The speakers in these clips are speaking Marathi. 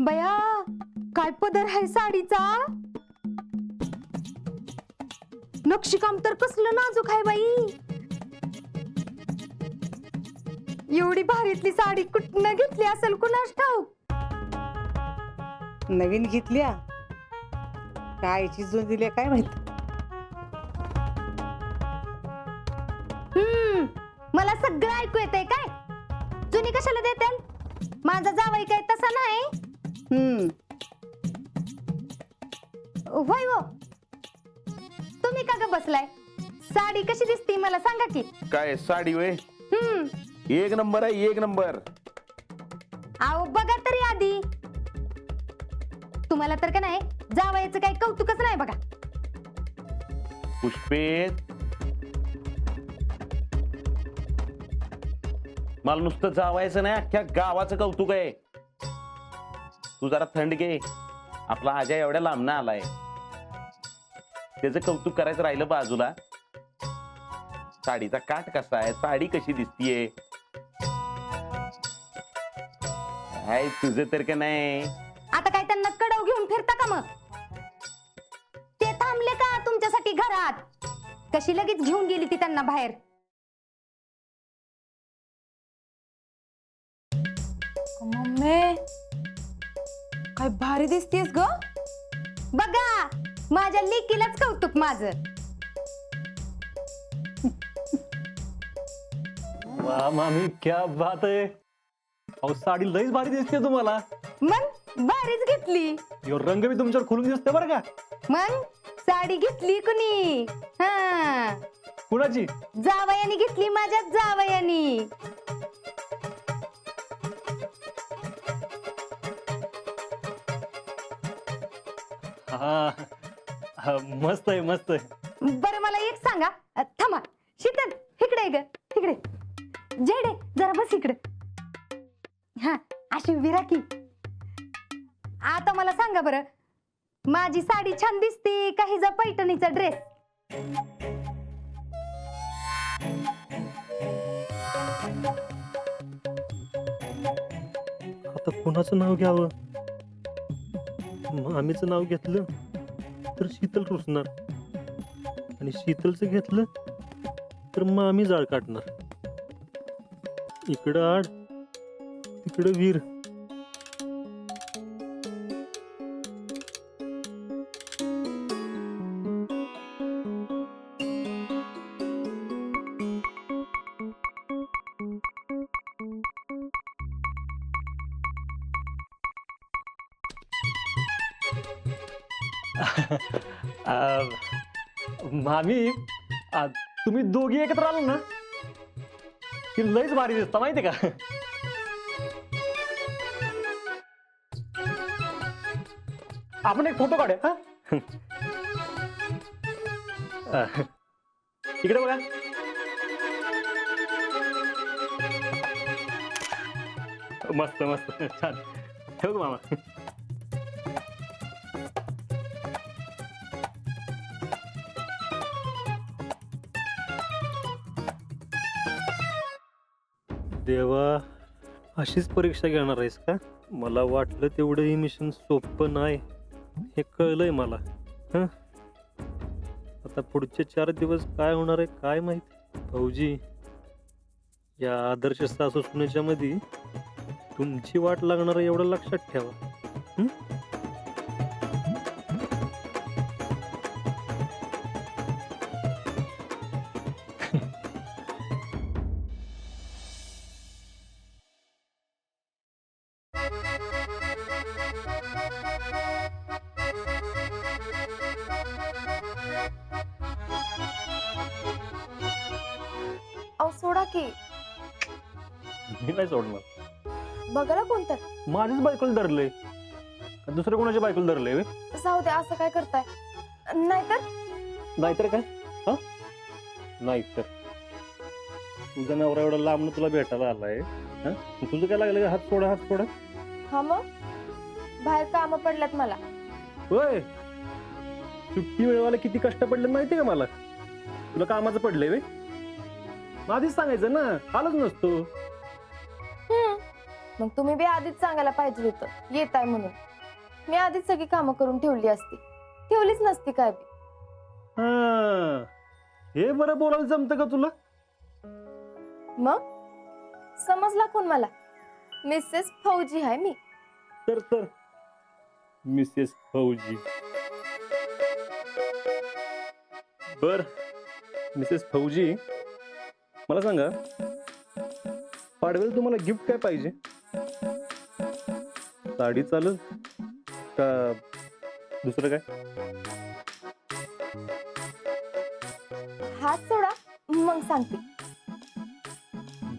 बया, काय पदर आहे साडीचा. नक्षीकाम तर कसलं नाजूक आहे बाई. एवढी भारीतली साडी कुठनं घेतली असेल कुणास ठाऊक. नवीन घेतल्या कायची जो दिल्या काय माहित. मला सगळं ऐकू येतंय काय. जुनी कशाला देताल. माझा जावई काय तसा नाही. होय हो. तुम्ही का ग बसलाय. साडी कशी दिसती मला सांगा की. काय साडी वे एक नंबर आहे एक नंबर. अहो बघा तरी आधी. तुम्हाला तर का नाही जावयाचं काही कौतुकच नाही बघा. पुष्पे मला नुसतं जावायचं नाही अख्ख्या गावाचं कौतुक आहे. तू जरा थंड घे. आपला आजा एवढ्या लांबना आलाय त्याचं कौतुक करायचं राहिलं बाजूला. साडीचा काठ कसा आहे साडी कशी दिसतीये. काय तुझं तर का नाही. आता काय त्यांना कडव घेऊन फिरता का मग. ते थांबले का तुमच्यासाठी घरात. कशी लगेच घेऊन गेली ती त्यांना बाहेर. मम्मी काय भारी दिसतेस ग. बघा माझ्या लेकीलाच कौतुक माझं. वाह मामी क्या बात आहे. अहो साडी लईच भारी दिसते तुम्हाला. मग भारीच घेतली. यो रंग बी तुमच्यावर खुलून दिसते बरं का. मग साडी घेतली कुणी. हा कुणाची. जावयानी घेतली माझ्या जावयानी. हा हा, मस्त आहे मस्त आहे. बरं मला एक सांगा. थांबा शीतल इकडे ये ग इकडे. जेडे जरा बस इकडे. हा अशी विरा की. आता मला सांगा बरं माझी साडी छान दिसते का हिचा पैठणीचा ड्रेस. आता कुणाचं नाव घ्यावं. मामीचं नाव घेतलं तर शीतल रुसणार आणि शीतलचं घेतलं तर मामी जाळ काढणार. इकडं आड तिकडं वीर. मामी तुम्ही दोघी एकत्र आलो ना की लईच भारी दिसता माहिती का. आपण एक फोटो काढूया. हा इकडे बघा. मस्त मस्त छान. ठेवू मामा. देवा अशीच परीक्षा घेणार आहेस का. मला वाटलं तेवढं हे मिशन सोपं नाही हे कळलंय मला. हं आता पुढचे 4 दिवस काय होणार आहे काय माहिती. भाऊजी या आदर्श सासू सुनेच्या मध्ये तुमची वाट लागणार आहे एवढं लक्षात ठेवा. हं अहो सोडा की. मी नाही सोडणार. बघा ना कोणतं. माझ्याच बायकोला धरलंय दुसऱ्या कोणाच्या बायकोला धरलंय व्हय? जाऊ दे असं काय करताय. नाहीतर नाहीतर काय. हा नाहीतर तुझा नवरा एवढा लांब तुला भेटायला आलाय. हा तुझं काय लागलं का हात सोडा हात सोडा. हा मग बाहेर काम पडल्यात मला. होय सुट्टी मिळवायला किती कष्ट पडले माहिती का मला. तुला कामाचं पडलंय वे. आधीच सांगायचं ना आलोच नसतो. मग तुम्ही बी आधीच सांगायला पाहिजे होतं येत आहे म्हणून. मी आधीच सगळी कामं करून ठेवली असती, ठेवलीच नसती काय बी. हा, हे बरं बोलायला जमतं का तुला? मग समजला कोण मला? मिसेस फौजी आहे मी. तर मिसेस फौजी. बर मिसेस फौजी, मला सांगा पाडव्याला तुम्हाला गिफ्ट काय पाहिजे? साडी चालेल का दुसरं काय? हात सोडा मग सांगते.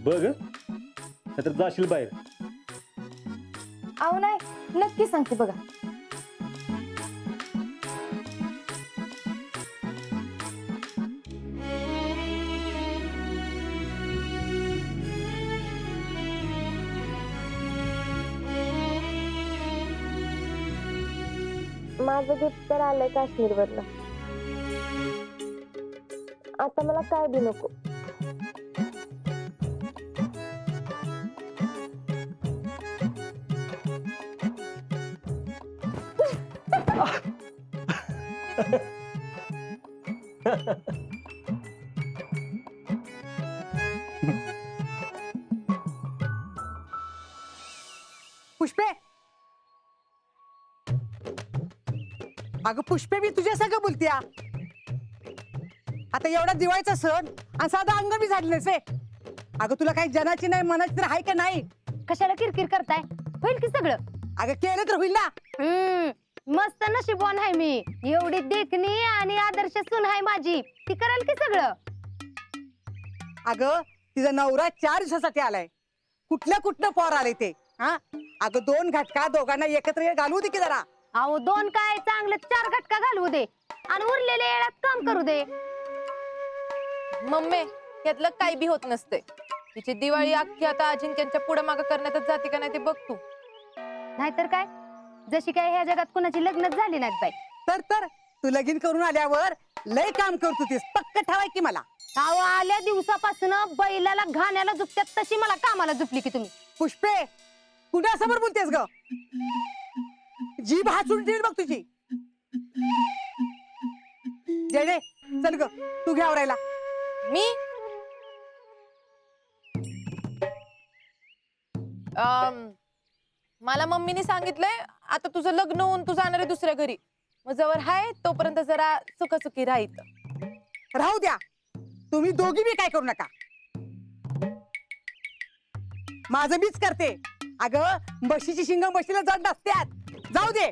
बघ नाहीतर जाशील बाहेर. अहो नाही, नक्की सांगते बघा. माझं गिफ्ट तर आलंय काश्मीरवरनं. आता मला काय बी नको. पुष्पे, अगं पुष्पे, मी तुझ्या सगळं बोलत्या. आता एवढा दिवाळीचा सण आणि साधा अंग बी झाले नसे. अगं तुला काही जनाची नाही मनाची तर आहे का नाही? कशाला किरकिर करताय? होईल की सगळं. अगं केलं तर होईल ना. मस्त नशीबवान आहे मी. एवढी देखणी आणि आदर्श सून आहे माझी. ती करेल की सगळं. अगं तिचा नवरा 4 दिवसासाठी आलाय. कुठलं पोर आले ते. हा, अगं 2 घटका दोघांना एकत्र घालू दे की जरा. अहो 2 काय, चांगलं 4 घटका घालवू दे आणि उरलेल्या येळात काम करू दे. मम्मी, यातलं काही बी होत नसते. तिची दिवाळी अख्खी आता अजिंक्यांच्या पुढे मागं करण्यातच जाते का नाही ते बघ तू. नाहीतर काय, जशी काय ह्या जगात कुणाची लग्नच झाली नाहीत बाई. तर तू लगीन करून आल्यावर लय काम करत होतीस. पक्क ठेवाय की मला. अहो आल्या दिवसापासून बैलाला घाण्याला झुपत्यात तशी मला कामाला झुपली की तुम्ही. पुष्पे, कुणासमोर बोलतेस ग? जीभ हाचून ठेव बघ तुझी. जय चल ग, तू घ्या आवरायला. मी मला मम्मीने सांगितलंय आता तुझं लग्न होऊन तू जाणार आहे दुसऱ्या घरी. मग जवळ हाय तोपर्यंत जरा सुखसुखी राहायचं. राहू द्या, तुम्ही दोघी बी काय करू नका. माझं मीच करते. अगं म्हशीची शिंग म्हशीला जड नसत्यात. जाऊ दे.